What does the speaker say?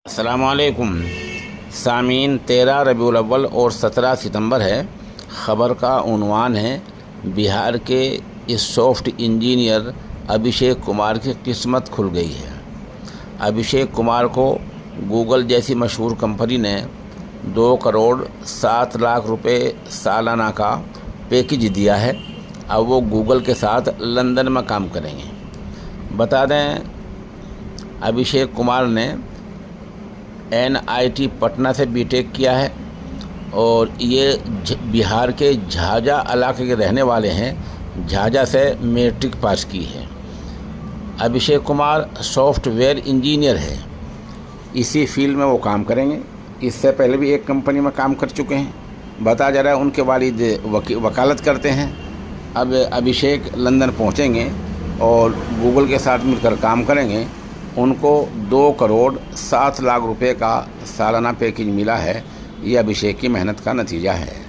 अस्सलामुअलैकुम सामीन। 13 रबीउल अव्वल और 17 सितंबर है। ख़बर का उन्वान है, बिहार के इस सॉफ्ट इंजीनियर अभिषेक कुमार की किस्मत खुल गई है। अभिषेक कुमार को गूगल जैसी मशहूर कंपनी ने 2 करोड़ 7 लाख रुपए सालाना का पैकेज दिया है। अब वो गूगल के साथ लंदन में काम करेंगे। बता दें, अभिषेक कुमार ने NIT पटना से बीटेक किया है और ये बिहार के झाझा इलाके के रहने वाले हैं। झाझा से मैट्रिक पास की है। अभिषेक कुमार सॉफ्टवेयर इंजीनियर है। इसी फील्ड में वो काम करेंगे। इससे पहले भी एक कंपनी में काम कर चुके हैं। बता जा रहा है उनके वालिद वकालत करते हैं। अब अभिषेक लंदन पहुंचेंगे और गूगल के साथ मिलकर काम करेंगे। उनको 2 करोड़ 7 लाख रुपए का सालाना पैकेज मिला है। ये अभिषेक की मेहनत का नतीजा है।